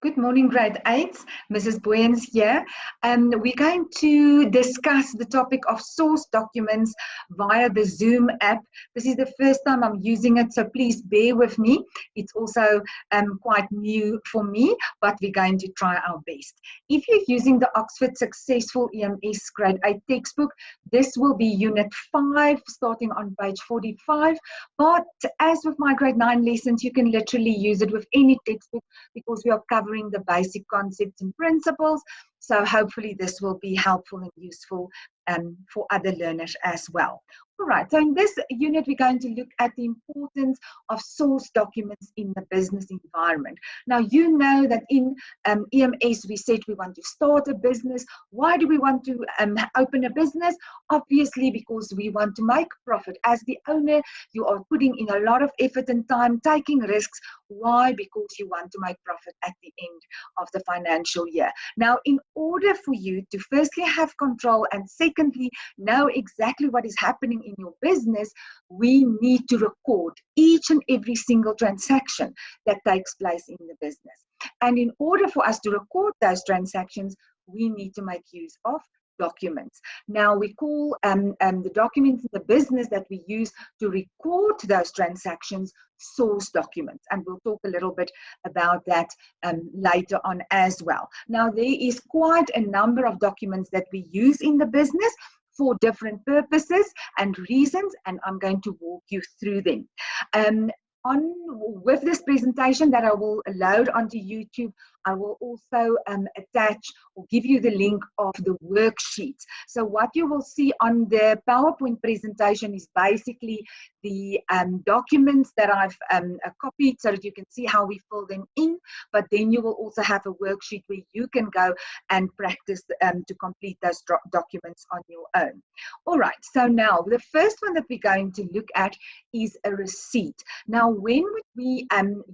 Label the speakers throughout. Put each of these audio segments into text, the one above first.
Speaker 1: Good morning, grade 8s. Mrs. Boyens here. We're going to discuss the topic of source documents via the Zoom app. This is the first time I'm using it, so please bear with me. It's also quite new for me, but we're going to try our best. If you're using the Oxford Successful EMS grade 8 textbook, this will be unit 5, starting on page 45. But as with my grade 9 lessons, you can literally use it with any textbook because we are covering the basic concepts and principles. So hopefully this will be helpful and useful for other learners as well. All right, so in this unit, we're going to look at the importance of source documents in the business environment. Now, you know that in EMS, we said we want to start a business. Why do we want to open a business? Obviously, because we want to make profit. As the owner, you are putting in a lot of effort and time, taking risks. Why? Because you want to make profit at the end of the financial year. Now, in order for you to firstly have control and secondly know exactly what is happening in your business, we need to record each and every single transaction that takes place in the business. And in order for us to record those transactions, we need to make use of documents. Now we call the documents in the business that we use to record those transactions source documents, and we'll talk a little bit about that later on as well. Now there is quite a number of documents that we use in the business for different purposes and reasons, and I'm going to walk you through them. With this presentation that I will load onto YouTube, I will also attach or give you the link of the worksheets. So what you will see on the PowerPoint presentation is basically the documents that I've copied so that you can see how we fill them in, but then you will also have a worksheet where you can go and practice to complete those documents on your own. All right, so now the first one that we're going to look at is a receipt. Now, when would we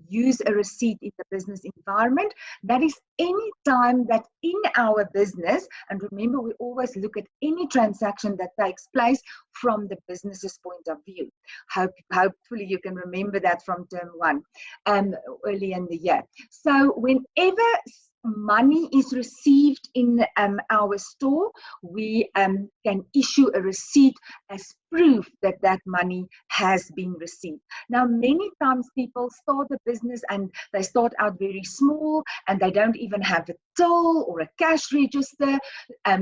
Speaker 1: use a receipt in the business environment? That is any time that in our business, and remember we always look at any transaction that takes place from the business's point of view. Hopefully you can remember that from term 1 early in the year. So whenever money is received in our store, we can issue a receipt as proof that that money has been received. Now, many times people start a business and they start out very small and they don't even have a till or a cash register.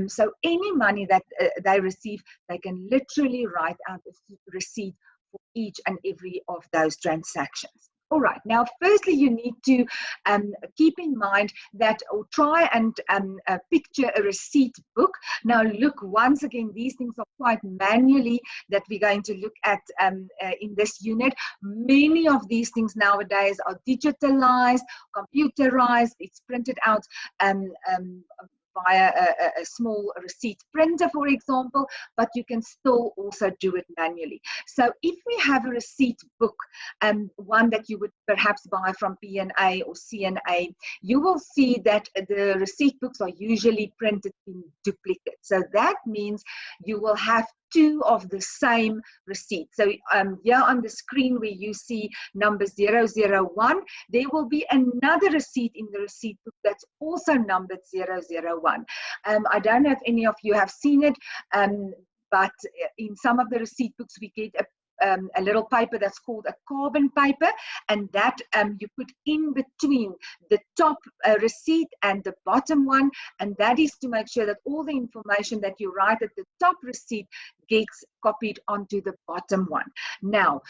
Speaker 1: So any money that they receive, they can literally write out a receipt for each and every of those transactions. All right, now firstly you need to keep in mind that, or try and picture a receipt book. Now look, once again, these things are quite manually that we're going to look at in this unit. Many of these things nowadays are digitalized, computerized, it's printed out via a small receipt printer, for example, but you can still also do it manually. So if we have a receipt book, one that you would perhaps buy from P&A or C&A, you will see that the receipt books are usually printed in duplicate. So that means you will have 2 of the same receipt. So here on the screen where you see number 001, there will be another receipt in the receipt book that's also numbered 001. I don't know if any of you have seen it, but in some of the receipt books we get a little paper that's called a carbon paper, and that you put in between the top receipt and the bottom one, and that is to make sure that all the information that you write at the top receipt gets copied onto the bottom one. Now,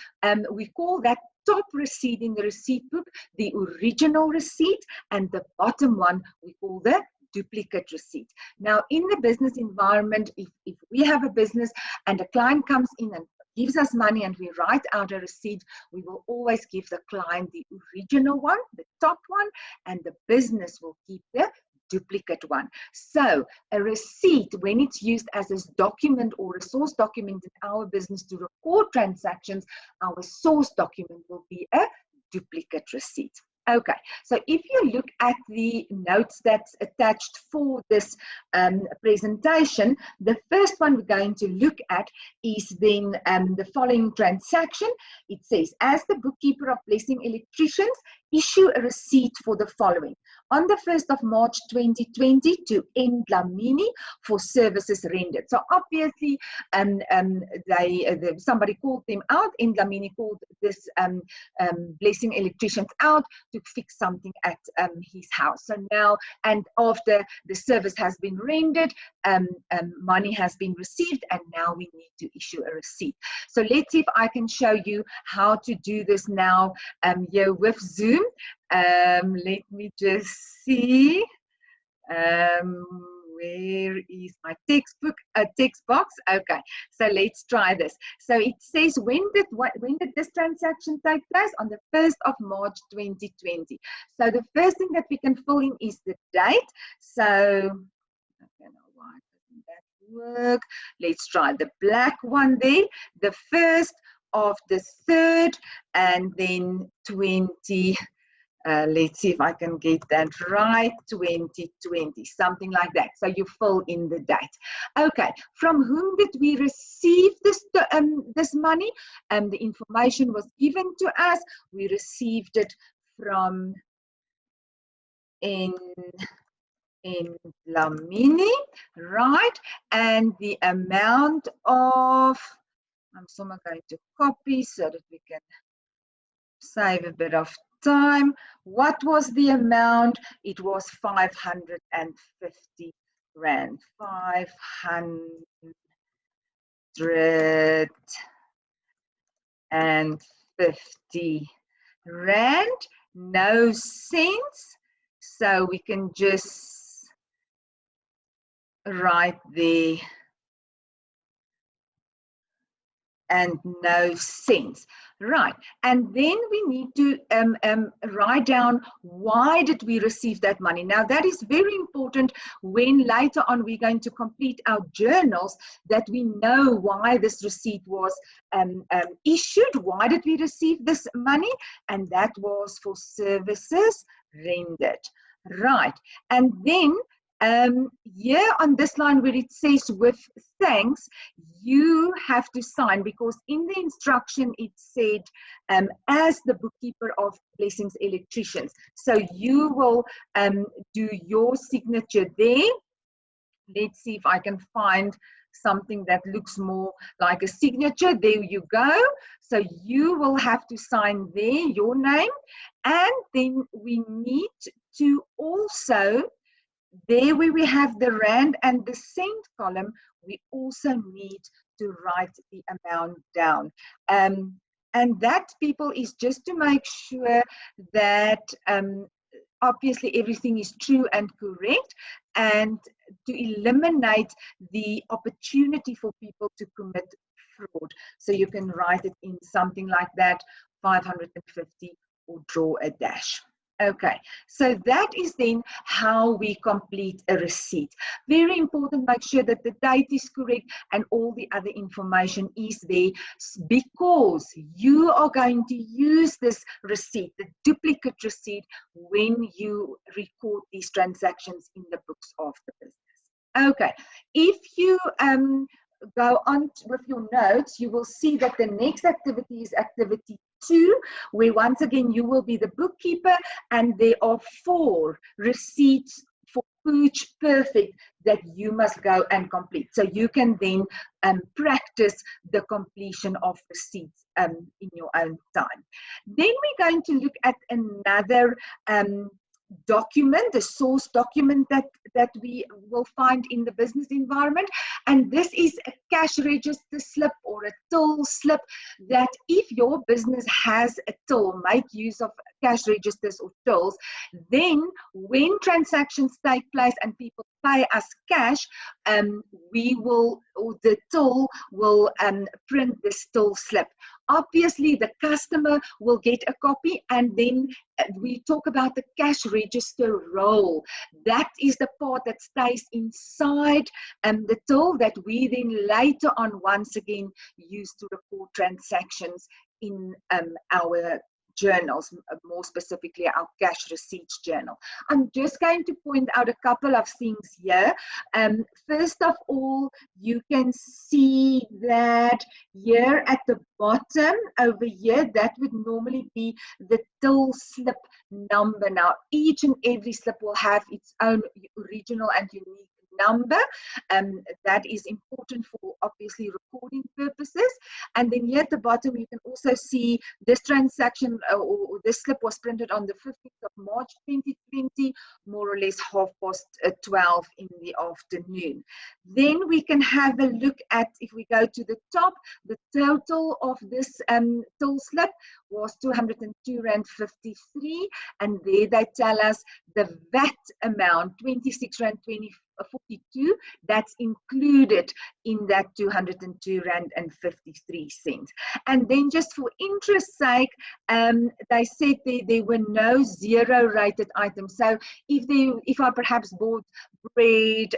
Speaker 1: we call that top receipt in the receipt book the original receipt, and the bottom one we call the duplicate receipt. Now, in the business environment, if we have a business and a client comes in and gives us money and we write out a receipt, we will always give the client the original one, the top one, and the business will keep the duplicate one. So a receipt, when it's used as a document or a source document in our business to record transactions, our source document will be a duplicate receipt. Okay, so if you look at the notes that's attached for this presentation, the first one we're going to look at is then the following transaction. It says, as the bookkeeper of Blessing Electricians, issue a receipt for the following. on the 1st of March 2020 to Endlamini for services rendered. So obviously somebody called them out. Endlamini called this Blessing electricians out to fix something at his house. So now, and after the service has been rendered, money has been received, and now we need to issue a receipt. So let's see if I can show you how to do this now here with Zoom. Let me just see. Where is my text box? Okay, so let's try this. So it says, when did this transaction take place? On the 1st of March 2020. So the first thing that we can fill in is the date. So I don't know why doesn't that work. Let's try the black one there. The 1st of the 3rd, and then 20. Let's see if I can get that right, 2020, something like that. So you fill in the date. Okay, from whom did we receive this money? The information was given to us. We received it from Endlamini, right? And the amount of, I'm somehow going to copy so that we can save a bit of time. What was the amount? It was 550 rand. 550 rand. No cents. So we can just write there and no cents. Right, and then we need to write down why did we receive that money. Now that is very important when later on we're going to complete our journals, that we know why this receipt was issued. Why did we receive this money? And that was for services rendered. Right, and then here on this line where it says with thanks, you have to sign, because in the instruction it said as the bookkeeper of Blessings Electricians. So you will do your signature there. Let's see if I can find something that looks more like a signature. There you go. So you will have to sign there your name, and then we need to also, there where we have the rand and the cent column, we also need to write the amount down. And that, people, is just to make sure that obviously everything is true and correct, and to eliminate the opportunity for people to commit fraud. So you can write it in something like that, 550, or draw a dash. Okay, so that is then how we complete a receipt. Very important, make sure that the date is correct and all the other information is there, because you are going to use this receipt, the duplicate receipt, when you record these transactions in the books of the business. Okay, if you go on with your notes, you will see that the next activity is activity 2, where once again you will be the bookkeeper, and there are 4 receipts for Pooch Perfect that you must go and complete. So you can then practice the completion of receipts in your own time. Then we're going to look at another document, the source document that we will find in the business environment, and this is a cash register slip or a till slip, that if your business has a till, make use of cash registers or tills, then when transactions take place and people pay us cash, we will, or the till will print this till slip. Obviously the customer will get a copy, and then we talk about the cash register roll. That is the part that stays inside the till that we then later on once again use to record transactions in our journals, more specifically our cash receipts journal. I'm just going to point out a couple of things here. First of all, you can see that here at the bottom over here, that would normally be the till slip number. Now, each and every slip will have its own original and unique number. That is important for obviously recording purposes. And then here at the bottom, you can also see this transaction or this slip was printed on the 15th of March 2020, more or less 12:30 in the afternoon. Then we can have a look at, if we go to the top, the total of this till slip was 202.53 rand, and there they tell us the VAT amount 26.42 rand, that's included in that 202.53 rand. And then just for interest sake, they said there were no zero rated items. So if I perhaps bought bread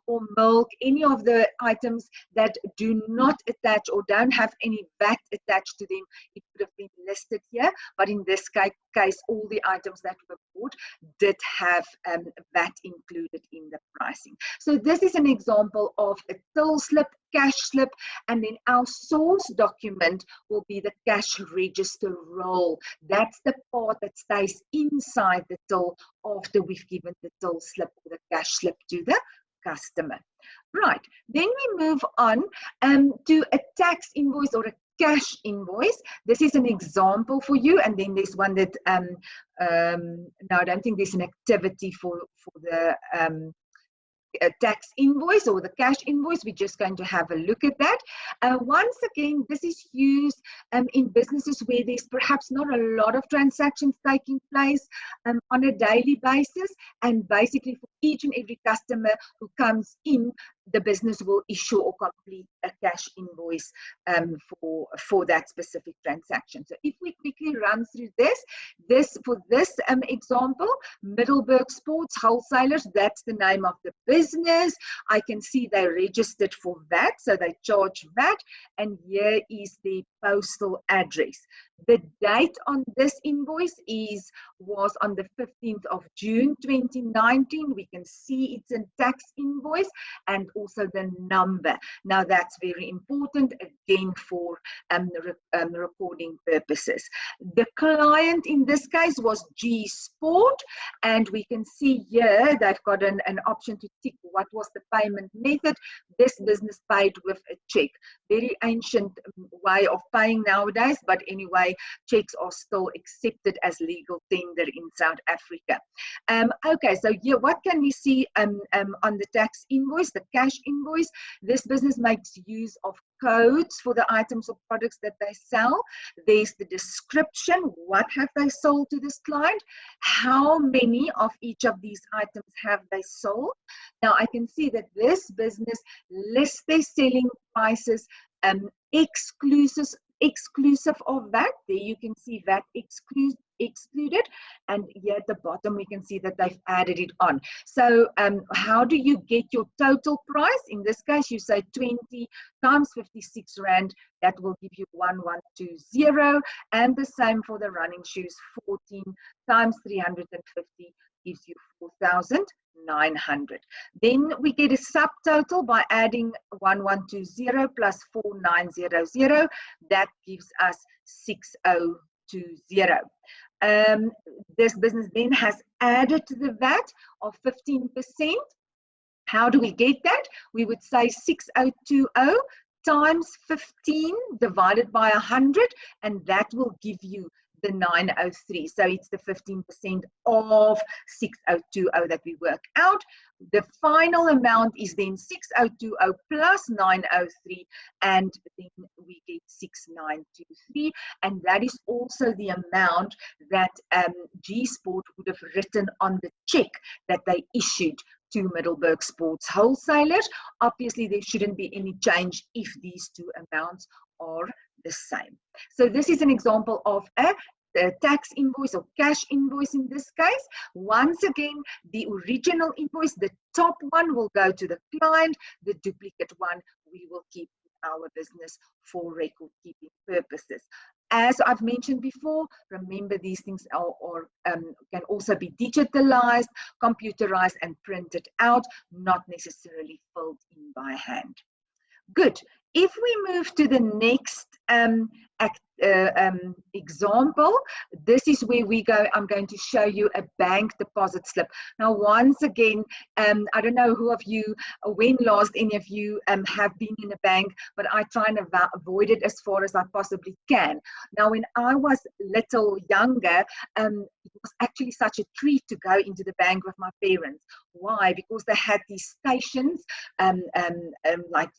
Speaker 1: or milk, any of the items that do not attach or don't have any VAT attached to them, it would have been listed here. But in this case, all the items that were bought did have VAT included in the pricing. So this is an example of a till slip, cash slip, and then our source document will be the cash register roll. That's the part that stays inside the till after we've given the till slip or the cash slip to the customer. Right, then we move on to a tax invoice or a cash invoice. This is an example for you, and then there's one that no, I don't think there's an activity for the a tax invoice or the cash invoice. We're just going to have a look at that. Once again, this is used in businesses where there's perhaps not a lot of transactions taking place on a daily basis, and basically for each and every customer who comes in, the business will issue or complete a cash invoice for that specific transaction. So if we quickly run through for this example, Middelburg Sports Wholesalers, that's the name of the business. I can see they registered for VAT, so they charge VAT, and here is the postal address. The date on this invoice was on the 15th of June 2019. We can see it's a tax invoice and also the number. Now that's very important again for recording purposes. The client in this case was G Sport, and we can see here they've got an option to tick what was the payment method. This business paid with a check. Very ancient way of paying nowadays, but anyway, checks are still accepted as legal tender in South Africa. Okay, so here, what can we see on the tax invoice, the cash invoice? This business makes use of codes for the items or products that they sell. There's the description, what have they sold to this client, how many of each of these items have they sold. Now I can see that this business lists their selling prices exclusive of that. There you can see VAT excluded, and here at the bottom we can see that they've added it on. So how do you get your total price? In this case, you say 20 times 56 rand, that will give you 1120, and the same for the running shoes, 14 times 350 gives you 4,900. Then we get a subtotal by adding 1120 plus 4900, that gives us 6020. This business then has added to the VAT of 15%. How do we get that? We would say 6020 times 15 divided by 100, and that will give you the 903. So it's the 15% of 6020 that we work out. The final amount is then 6020 plus 903, and then we get 6923, and that is also the amount that G Sport would have written on the check that they issued to Middelburg Sports Wholesalers. Obviously, there shouldn't be any change if these two amounts are the same. So this is an example of a tax invoice or cash invoice in this case. Once again, the original invoice, the top one, will go to the client. The duplicate one we will keep in our business for record keeping purposes. As I've mentioned before, remember these things can also be digitalized, computerized, and printed out, not necessarily filled in by hand. Good. If we move to the next example, this is where we go. I'm going to show you a bank deposit slip. Now, once again, I don't know who of you, when last any of you have been in a bank, but I try and avoid it as far as I possibly can. Now, when I was little younger, it was actually such a treat to go into the bank with my parents. Why? Because they had these stations, like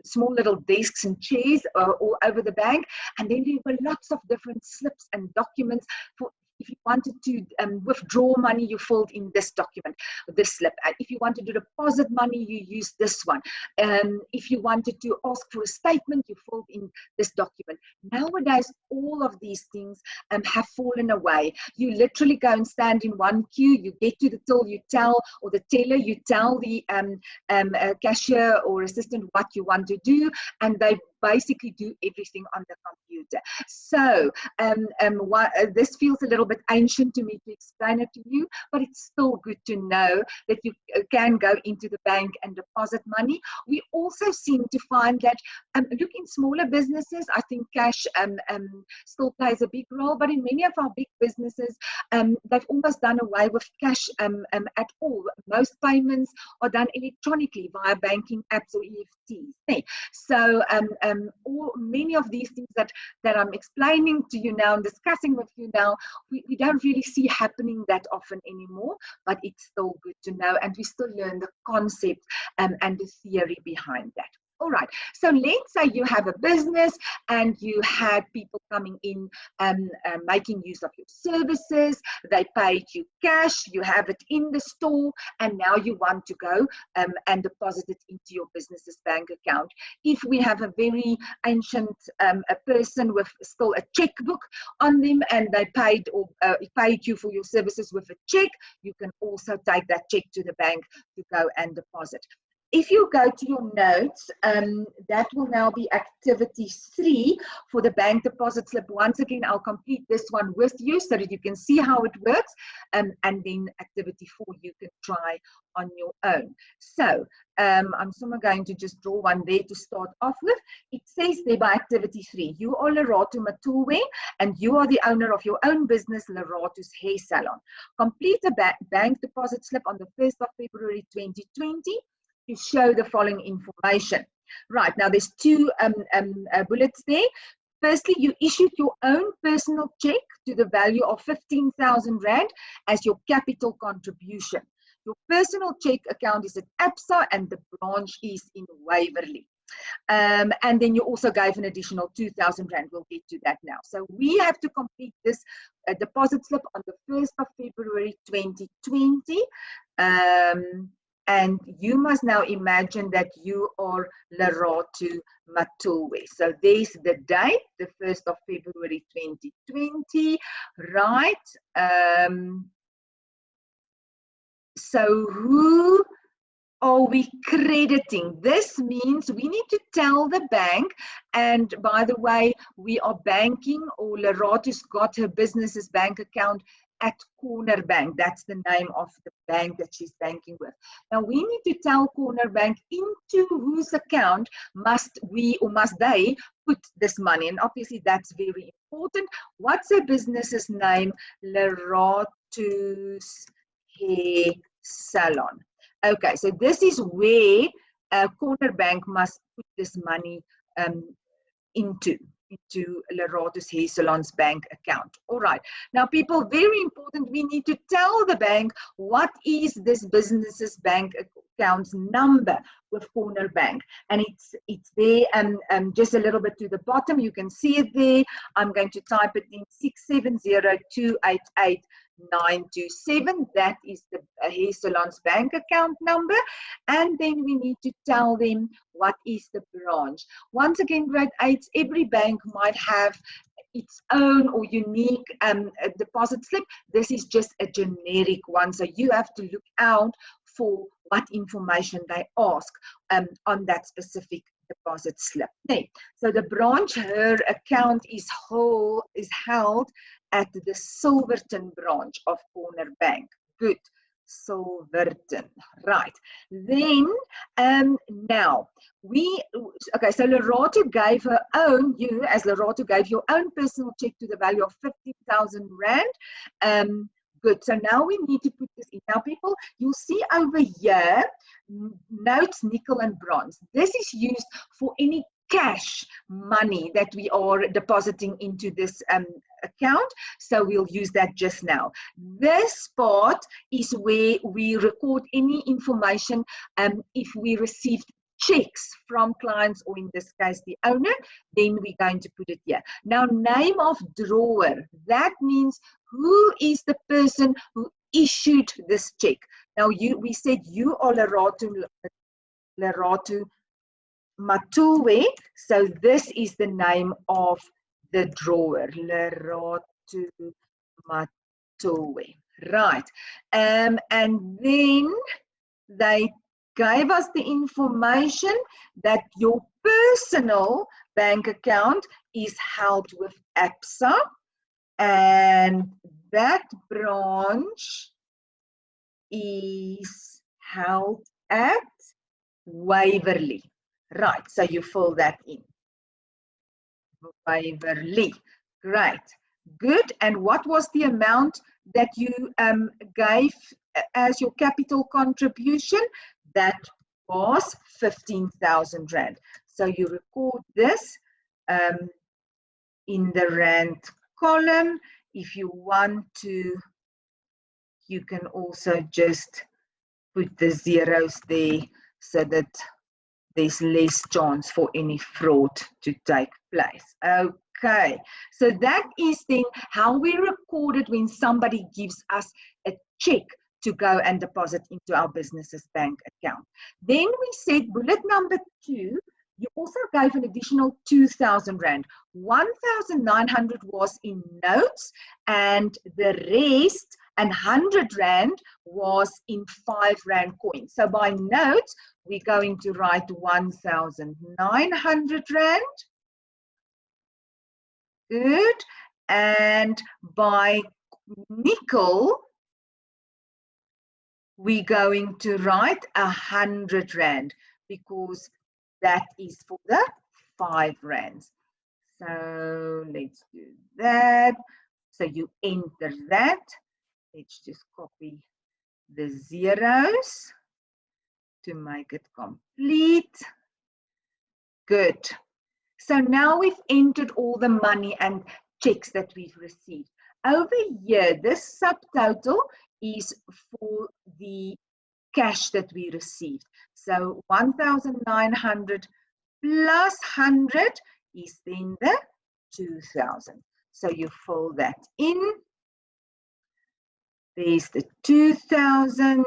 Speaker 1: small little desks and chairs all over the bank, and then there were lots of different slips and documents for. If you wanted to withdraw money, you filled in this document, this slip. If you wanted to deposit money, you used this one. If you wanted to ask for a statement, you filled in this document. Nowadays, all of these things have fallen away. You literally go and stand in one queue, you get to the till, you tell, or the teller, you tell the cashier or assistant what you want to do, and they basically do everything on the computer. So this feels a little bit ancient to me to explain it to you, but it's still good to know that you can go into the bank and deposit money. We also seem to find that, look, in smaller businesses, I think cash still plays a big role, but in many of our big businesses, they've almost done away with cash at all. Most payments are done electronically via banking apps or EFTs. So many of these things that I'm explaining to you now and discussing with you now, we don't really see happening that often anymore, but it's still good to know, and we still learn the concept and the theory behind that. All right, so let's say you have a business and you had people coming in making use of your services. They paid you cash, you have it in the store, and now you want to go and deposit it into your business's bank account. If we have a very ancient a person with still a checkbook on them, and they paid you for your services with a check, you can also take that check to the bank to go and deposit. If you go to your notes, that will now be activity 3 for the bank deposit slip. Once again, I'll complete this one with you so that you can see how it works, and then activity 4 you can try on your own. So I'm going to just draw one there to start off with. It says there by activity 3, you are Lerato Matulwe and you are the owner of your own business, Lerato's Hair Salon. Complete a bank deposit slip on the 1st of February 2020. To show the following information. Right, now there's 2 bullets there. Firstly, you issued your own personal check to the value of 15,000 Rand as your capital contribution. Your personal check account is at ABSA and the branch is in Waverley. And then you also gave an additional 2,000 Rand. We'll get to that now. So we have to complete this deposit slip on the 1st of February 2020. And you must now imagine that you are Lerato Matulwe. So there's the date, the 1st of February 2020, right? So who are we crediting? This means we need to tell the bank, and by the way, we are banking, or Lerato's got her business's bank account at Corner Bank. That's the name of the bank that she's banking with. Now we need to tell Corner Bank into whose account must they put this money, and obviously that's very important. What's her business's name? Lerato's Hair Salon. Okay, so this is where Corner Bank must put this money into Lerato's Hair Salon's bank account. All right. Now, people, very important, we need to tell the bank what is this business's bank account's number with Corner Bank. And it's there just a little bit to the bottom. You can see it there. I'm going to type it in 670288927. That is the Hair Salon's bank account number. And then we need to tell them what is the branch. Once again, grade 8s, every bank might have its own or unique deposit slip. This is just a generic one, so you have to look out for what information they ask on that specific deposit slip. Okay. So the branch, her account is held at the Silverton branch of Corner Bank. Good. Silverton. Right. Then now okay, so Lerato gave her own, you as Lerato gave your own personal check to the value of 50,000 Rand. Good. So now we need to put this in. Now, people, you'll see over here, notes, nickel, and bronze. This is used for any cash money that we are depositing into this account. So we'll use that just now. This part is where we record any information if we received checks from clients, or in this case the owner, then we're going to put it here. Now, name of drawer, that means who is the person who issued this check. Now, we said you are Lerato Matulwe, so this is the name of the drawer, Lerato Matulwe. Right, and then they gave us the information that your personal bank account is held with ABSA, and that branch is held at Waverley. Right, so you fill that in. Waverley. Great. Good. And what was the amount that you gave as your capital contribution? That was 15,000 Rand. So you record this in the Rand column. If you want to, you can also just put the zeros there so that there's less chance for any fraud to take place. Okay, so that is then how we record it when somebody gives us a check to go and deposit into our business's bank account. Then we said bullet number 2, you also gave an additional 2,000 Rand. 1,900 was in notes, and the rest, and 100 Rand, was in 5 Rand coins. So by notes, we're going to write 1,900 Rand. Good. And by nickel, we're going to write 100 Rand, because that is for the 5 Rands. So let's do that. So you enter that. Let's just copy the zeros to make it complete. Good. So now we've entered all the money and checks that we've received. Over here, this subtotal is for the cash that we received. So 1,900 plus 100 is then the 2,000. So you fill that in. There's the 2,000.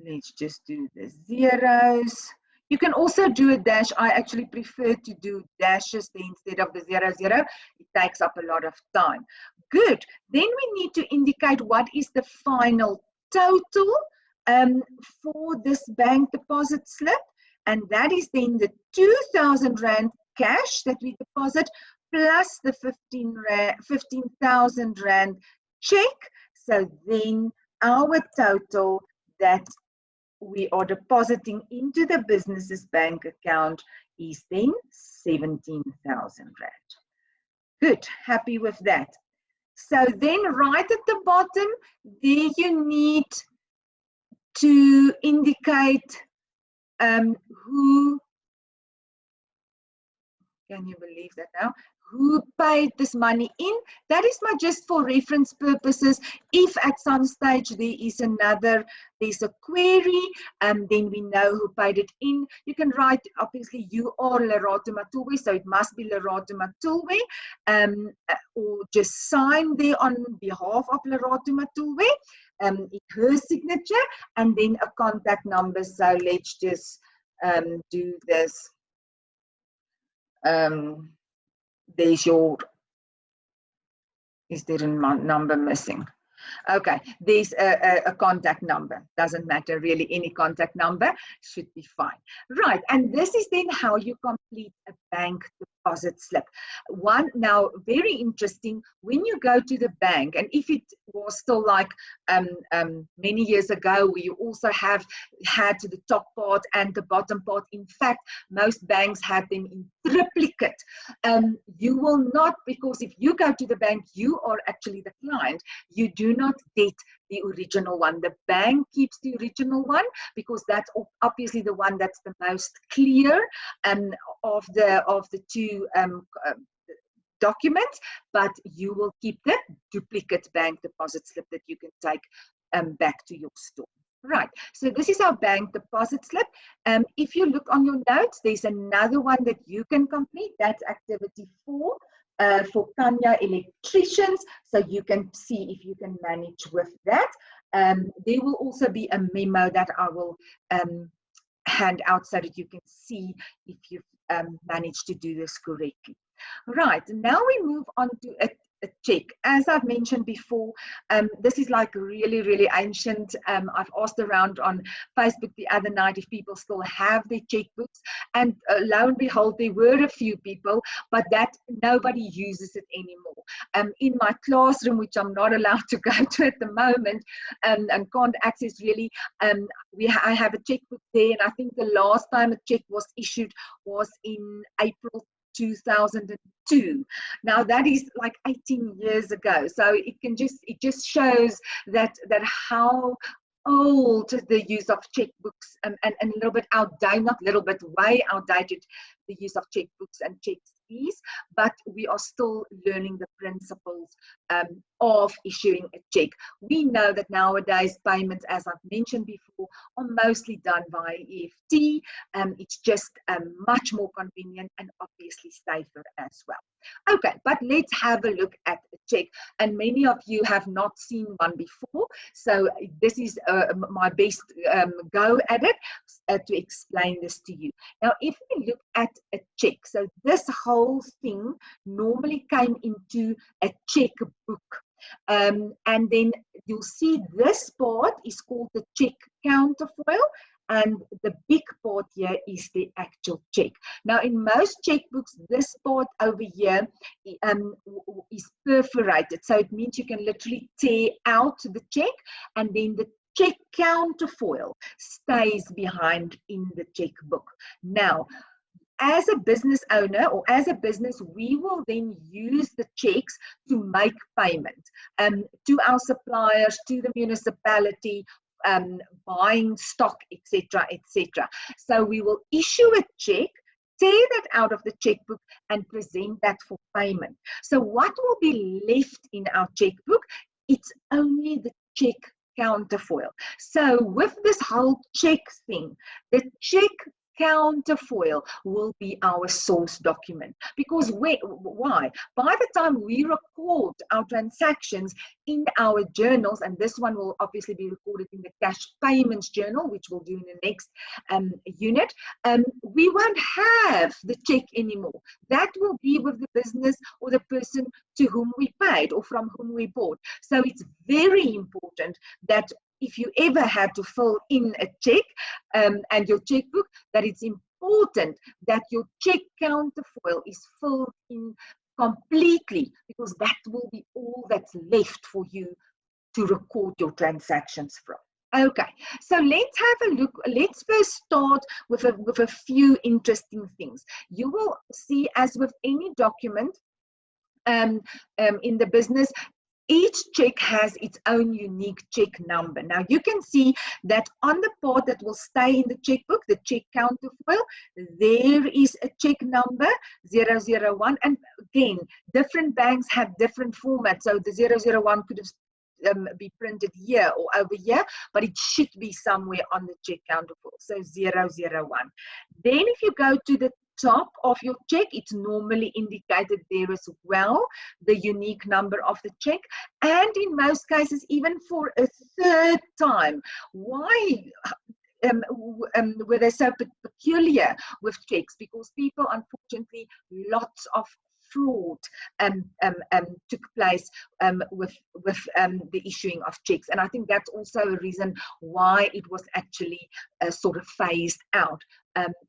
Speaker 1: Let's just do the zeros. You can also do a dash. I actually prefer to do dashes instead of the 00. It takes up a lot of time. Good. Then we need to indicate what is the final total for this bank deposit slip. And that is then the 2,000 Rand cash that we deposit plus the 15,000 Rand check. So then our total that we are depositing into the business's bank account is then 17,000 Rand. Good, happy with that. So then right at the bottom, there you need to indicate who, can you believe that now? Who paid this money in. That is just for reference purposes. If at some stage there's a query, then we know who paid it in. You can write, obviously, you are Lerato Matulwe, so it must be Lerato Matulwe, or just sign there on behalf of Lerato Matulwe, her signature, and then a contact number. So let's just do this. There's your, is there a number missing? Okay, there's a contact number. Doesn't matter really, any contact number should be fine. Right, and this is then how you complete a bank deposit slip. One, now very interesting, when you go to the bank, and if it was still like many years ago, where you also have had the top part and the bottom part, in fact, most banks have them in triplicate. You will not, because if you go to the bank, you are actually the client. You do not get the original one. The bank keeps the original one because that's obviously the one that's the most clear of the two documents, but you will keep the duplicate bank deposit slip that you can take back to your store. Right, so this is our bank deposit slip. If you look on your notes, there's another one that you can complete. That's activity 4 for Kanya electricians. So you can see if you can manage with that. There will also be a memo that I will hand out so that you can see if you've managed to do this correctly. Right, now we move on to a check. As I've mentioned before, this is like really, really ancient. I've asked around on Facebook the other night if people still have their checkbooks, and lo and behold, there were a few people, but that nobody uses it anymore. In my classroom, which I'm not allowed to go to at the moment, and can't access really, I have a checkbook there, and I think the last time a check was issued was in April 2002. Now that is like 18 years ago. So it just shows that how old the use of checkbooks and a little bit outdated, not little bit, way outdated the use of checkbooks and checks is, but we are still learning the principles of issuing a check. We know that nowadays payments, as I've mentioned before, are mostly done via EFT. It's just much more convenient and obviously safer as well. Okay, but let's have a look at a check. And many of you have not seen one before, so this is my best go at it to explain this to you. Now, if we look at a check, so this whole thing normally came into a checkbook. And then you'll see this part is called the check counterfoil, and the big part here is the actual check. Now, in most checkbooks, this part over here is perforated. So it means you can literally tear out the check, and then the check counterfoil stays behind in the checkbook. Now, as a business owner or as a business, we will then use the checks to make payment to our suppliers, to the municipality, buying stock, etc., etc. So we will issue a check, tear that out of the checkbook, and present that for payment. So what will be left in our checkbook? It's only the check counterfoil. So with this whole check thing, the check counterfoil will be our source document. Because why? By the time we record our transactions in our journals, and this one will obviously be recorded in the cash payments journal, which we'll do in the next unit, we won't have the check anymore. That will be with the business or the person to whom we paid or from whom we bought. So it's very important that if you ever had to fill in a check and your checkbook, that it's important that your check counterfoil is filled in completely, because that will be all that's left for you to record your transactions from. Okay, so let's have a look. Let's first start with a few interesting things. You will see, as with any document in the business, each check has its own unique check number. Now you can see that on the part that will stay in the checkbook, the check counterfoil, there is a check number 001. And again, different banks have different formats. So the 001 could have be printed here or over here, but it should be somewhere on the check counterfoil. So 001. Then if you go to the top of your check, it's normally indicated there as well, the unique number of the check, and in most cases even for a third time. Why were they so peculiar with checks? Because people, unfortunately, lots of fraud took place with the issuing of checks. And I think that's also a reason why it was actually sort of phased out.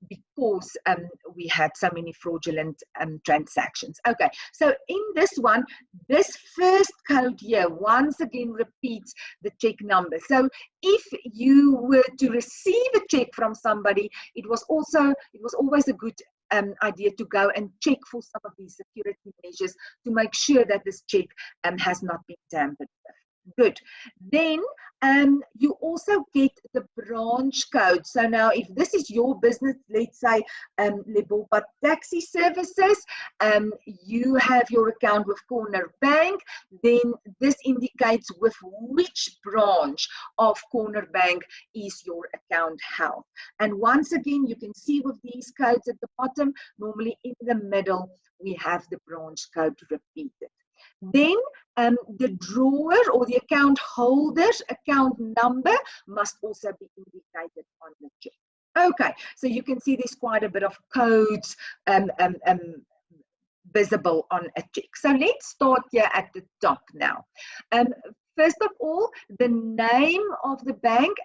Speaker 1: Because we had so many fraudulent transactions. Okay, so in this one, this first code here once again repeats the check number. So if you were to receive a check from somebody, it was always a good idea to go and check for some of these security measures to make sure that this check has not been tampered with. Good. Then you also get the branch code. So now if this is your business, let's say Lebopa Taxi Services, you have your account with Corner Bank, then this indicates with which branch of Corner Bank is your account held. And once again, you can see with these codes at the bottom, normally in the middle, we have the branch code repeated. Then the drawer or the account holder's account number must also be indicated on the check. Okay, so you can see there's quite a bit of codes visible on a check. So let's start here at the top now. First of all, the name of the bank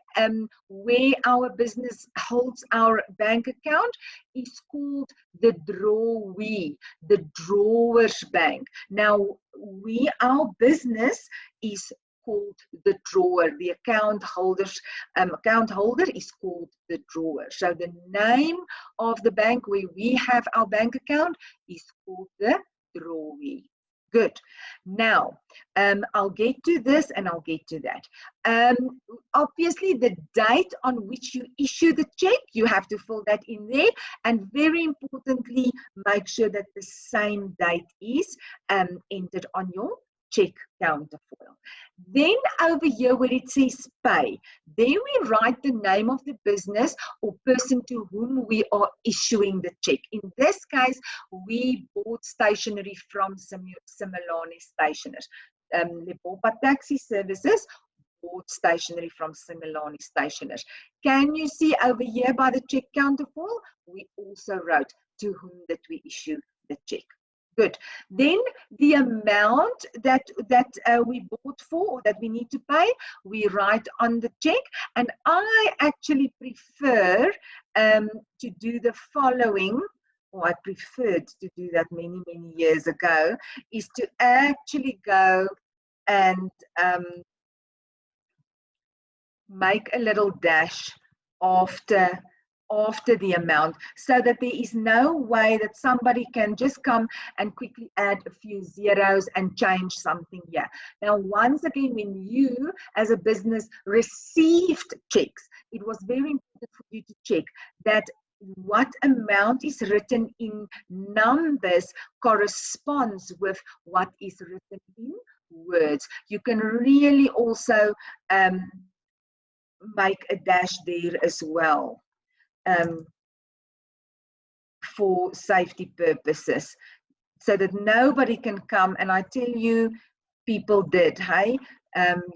Speaker 1: where our business holds our bank account is called the drawee, the drawer's bank. Now, our business is called the drawer. The account holder is called the drawer. So the name of the bank where we have our bank account is called the drawee. Good. Now, I'll get to this and I'll get to that. Obviously, the date on which you issue the check, you have to fill that in there. And very importantly, make sure that the same date is entered on your check counterfoil. Then over here where it says pay, there we write the name of the business or person to whom we are issuing the check. In this case, we bought stationery from Similani Stationers. Lebopa Taxi Services bought stationery from Similani Stationers. Can you see over here by the check counterfoil? We also wrote to whom that we issue the check. Good. Then the amount that we bought for or that we need to pay, we write on the check. And I actually prefer to do the following, or I preferred to do that many years ago, is to actually go and make a little dash after the amount, so that there is no way that somebody can just come and quickly add a few zeros and change something here. Now, once again, when you as a business received checks, it was very important for you to check that what amount is written in numbers corresponds with what is written in words. You can really also make a dash there as well. For safety purposes, so that nobody can come, and I tell you, people did, hey?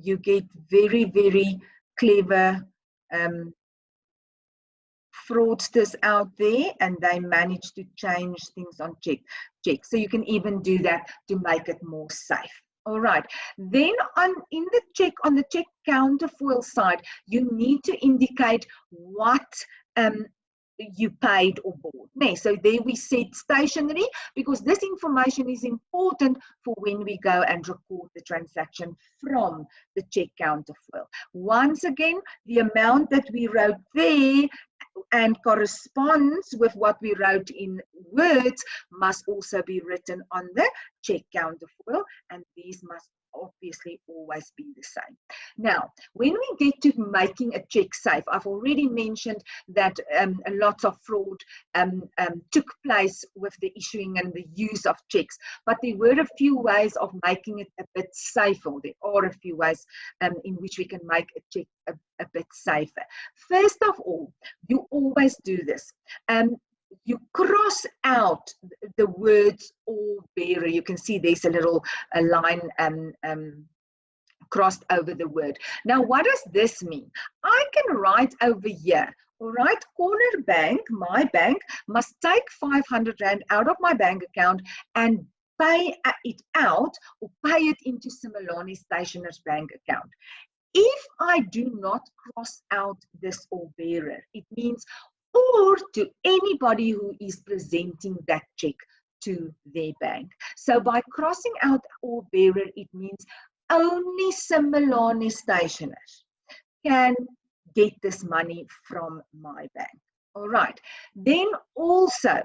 Speaker 1: You get very clever fraudsters out there, and they manage to change things on check. So you can even do that to make it more safe. All right. Then on the check counterfoil side, you need to indicate what you paid or bought. So there we said stationery, because this information is important for when we go and record the transaction from the check counterfoil. Once again, the amount that we wrote there and corresponds with what we wrote in words must also be written on the check counterfoil, and these must obviously always be the same. Now, when we get to making a check safe, I've already mentioned that lots of fraud took place with the issuing and the use of checks, but there were a few ways of making it a bit safer. There are a few ways in which we can make a check a bit safer. First of all, you always do this. You cross out the words all bearer. You can see there's a line crossed over the word. Now, what does this mean? I can write over here All right, Corner Bank, my bank, must take 500 Rand out of my bank account and pay it out or pay it into Simelane Stationers bank account. If I do not cross out this or bearer, it means or to anybody who is presenting that check to their bank. So by crossing out or bearer, it means only Simelane Stationers can get this money from my bank. All right. Then also,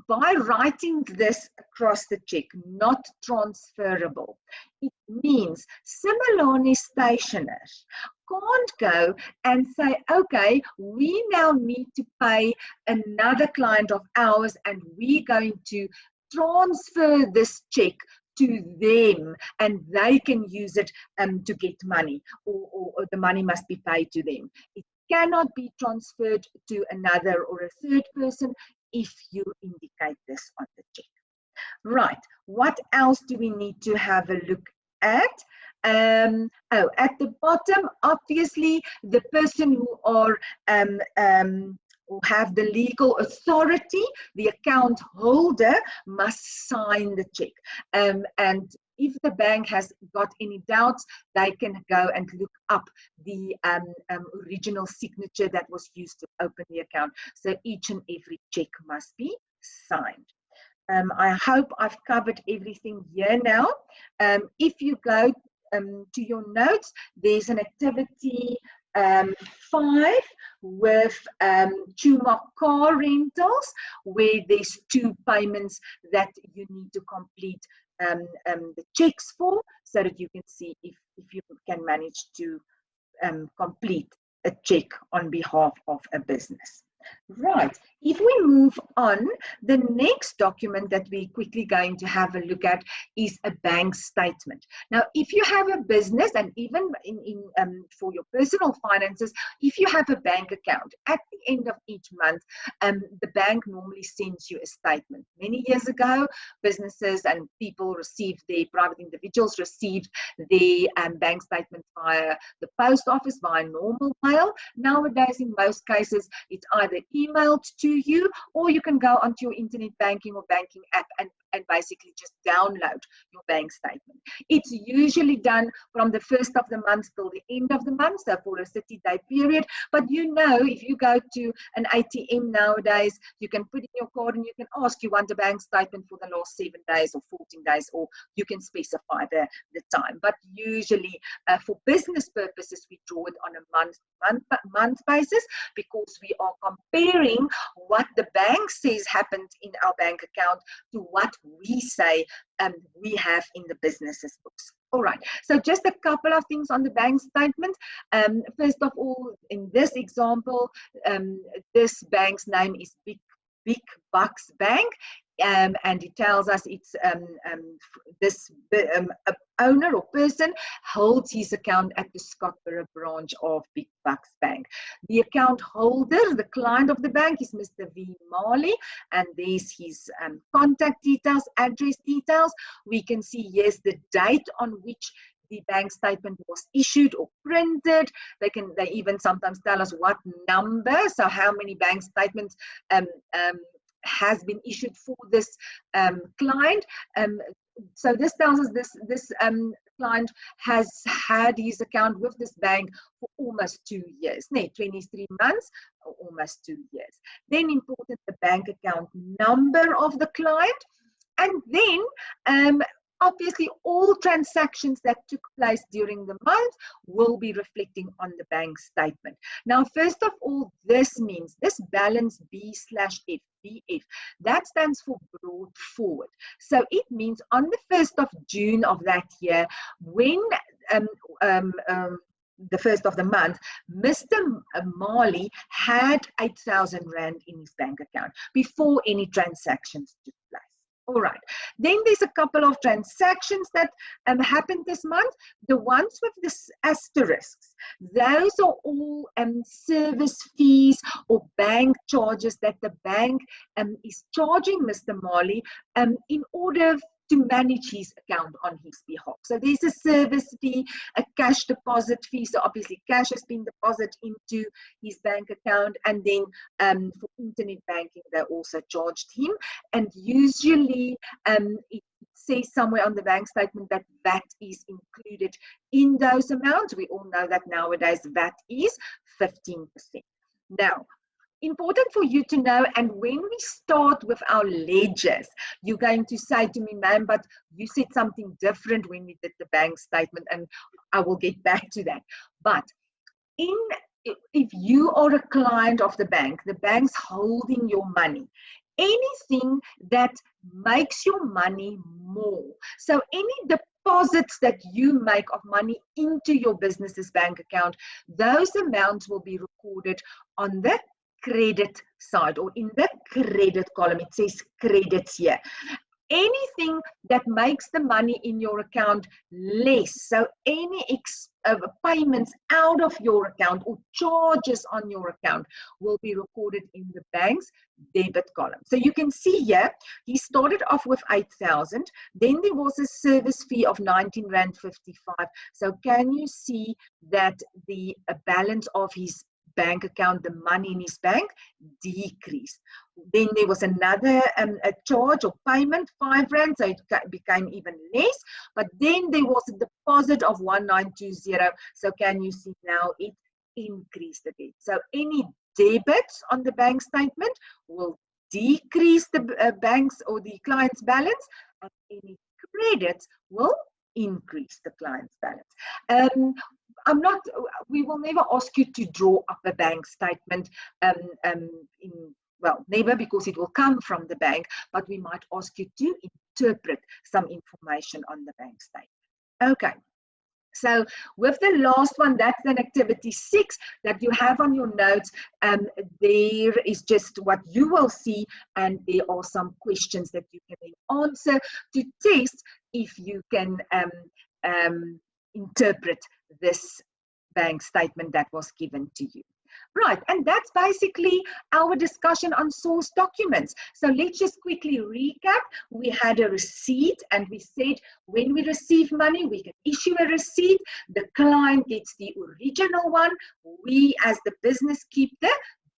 Speaker 1: by writing this across the check, not transferable, it means Simelane Stationers can't go and say, okay, we now need to pay another client of ours and we're going to transfer this check to them and they can use it to get money, or the money must be paid to them. It cannot be transferred to another or a third person if you indicate this on the check. Right, what else do we need to have a look at? At the bottom, obviously, the person who are who have the legal authority, the account holder, must sign the check. And if the bank has got any doubts, they can go and look up the original signature that was used to open the account. So each and every check must be signed. I hope I've covered everything here now. If you go to your notes, there's an activity 5 with Chuma car rentals, where there's 2 payments that you need to complete the checks for, so that you can see if you can manage to complete a check on behalf of a business. Right, if we move on, the next document that we're quickly going to have a look at is a bank statement. Now, if you have a business, and even for your personal finances, if you have a bank account, at the end of each month, the bank normally sends you a statement. Many years ago, businesses and people received, private individuals received their bank statement via the post office, via normal mail. Nowadays, in most cases, it's either emailed to you, or you can go onto your internet banking or banking app and basically just download your bank statement. It's usually done from the first of the month till the end of the month, so for a 30-day period. But you know, if you go to an ATM nowadays, you can put in your card and you can ask, you want a bank statement for the last 7 days or 14 days, or you can specify the time. But usually for business purposes, we draw it on a month basis, because we are comparing what the bank says happened in our bank account to what we say we have in the business's books. All right, so just a couple of things on the bank statement. First of all, in this example, this bank's name is Big Bucks Bank. And it tells us it's this owner or person holds his account at the Scottsboro branch of Big Bucks Bank. The account holder, the client of the bank, is Mr. V. Marley, and there's his contact details, address details. We can see, yes, the date on which the bank statement was issued or printed. They even sometimes tell us what number, so how many bank statements has been issued for this client. So this tells us this client has had his account with this bank for almost 2 years, 23 months, or almost 2 years. Then important, the bank account number of the client, and then obviously all transactions that took place during the month will be reflecting on the bank statement. Now, first of all, this means this balance B/F, BF, that stands for brought forward. So it means on the 1st of June of that year, when the first of the month, Mr. Marley had 8,000 Rand in his bank account before any transactions took place. All right, then there's a couple of transactions that happened this month. The ones with the asterisks, those are all service fees or bank charges that the bank is charging Mr. Marley in order to manage his account on his behalf. So there's a service fee, a cash deposit fee. So obviously cash has been deposited into his bank account, and then for internet banking, they also charged him. And usually it says somewhere on the bank statement that VAT is included in those amounts. We all know that nowadays VAT is 15%. Now, important for you to know, and when we start with our ledgers, you're going to say to me, ma'am, but you said something different when we did the bank statement, and I will get back to that. But if you are a client of the bank's holding your money. Anything that makes your money more. So any deposits that you make of money into your business's bank account, those amounts will be recorded on the credit side or in the credit column. It says credits here. Anything that makes the money in your account less, so any payments out of your account or charges on your account will be recorded in the bank's debit column. So you can see here, he started off with 8,000, then there was a service fee of 19 Rand 55. So can you see that the balance of his bank account, the money in his bank, decreased? Then there was another a charge or payment, 5 Rand, so it became even less. But then there was a deposit of 1920. So can you see now it increased again? So any debits on the bank statement will decrease the bank's or the client's balance, and any credits will increase the client's balance. We will never ask you to draw up a bank statement well, never, because it will come from the bank, but we might ask you to interpret some information on the bank statement. Okay. So with the last one, that's then activity 6 that you have on your notes. There is just what you will see, and there are some questions that you can then answer to test if you can interpret this bank statement that was given to you. Right, and that's basically our discussion on source documents. So let's just quickly recap. We had a receipt, and we said when we receive money, we can issue a receipt. The client gets the original one. We, as the business, keep the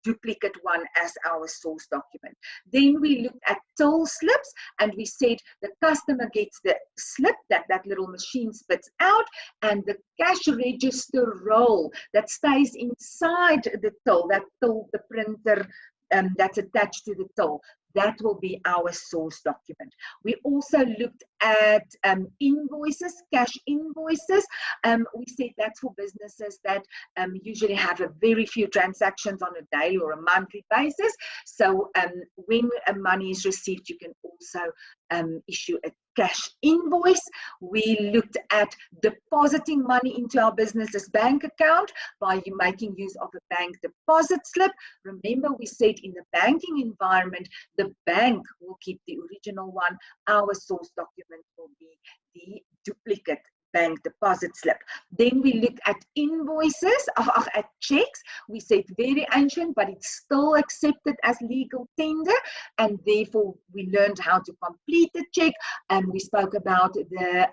Speaker 1: duplicate one as our source document. Then we looked at till slips, and we said the customer gets the slip that little machine spits out, and the cash register roll that stays inside the till, the printer that's attached to the till. That will be our source document. We also looked at invoices, cash invoices. We said that's for businesses that usually have a very few transactions on a daily or a monthly basis. So when money is received, you can also issue a cash invoice. We looked at depositing money into our business's bank account by making use of a bank deposit slip. Remember, we said in the banking environment, the bank will keep the original one. Our source document will be the duplicate bank deposit slip. Then we looked at invoices, at checks. We said very ancient, but it's still accepted as legal tender, and therefore we learned how to complete the check, and we spoke about the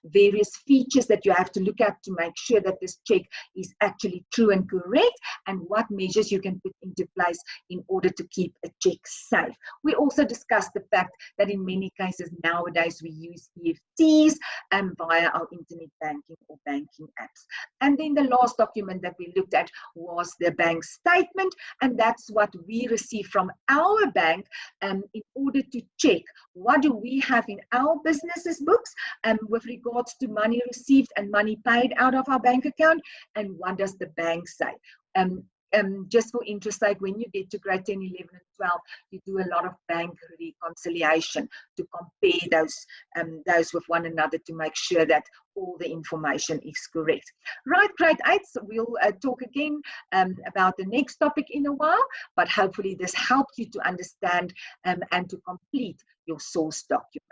Speaker 1: various features that you have to look at to make sure that this check is actually true and correct, and what measures you can put into place in order to keep a check safe. We also discussed the fact that in many cases nowadays we use EFTs via our internet banking or banking apps. And then the last document that we looked at was the bank statement, and that's what we receive from our bank in order to check what do we have in our business's books with regards to money received and money paid out of our bank account, and what does the bank say. Just for interest sake, when you get to grade 10, 11, and 12, you do a lot of bank reconciliation to compare those with one another to make sure that all the information is correct. Right, grade 8, so we'll talk again about the next topic in a while, but hopefully this helped you to understand and to complete your source document.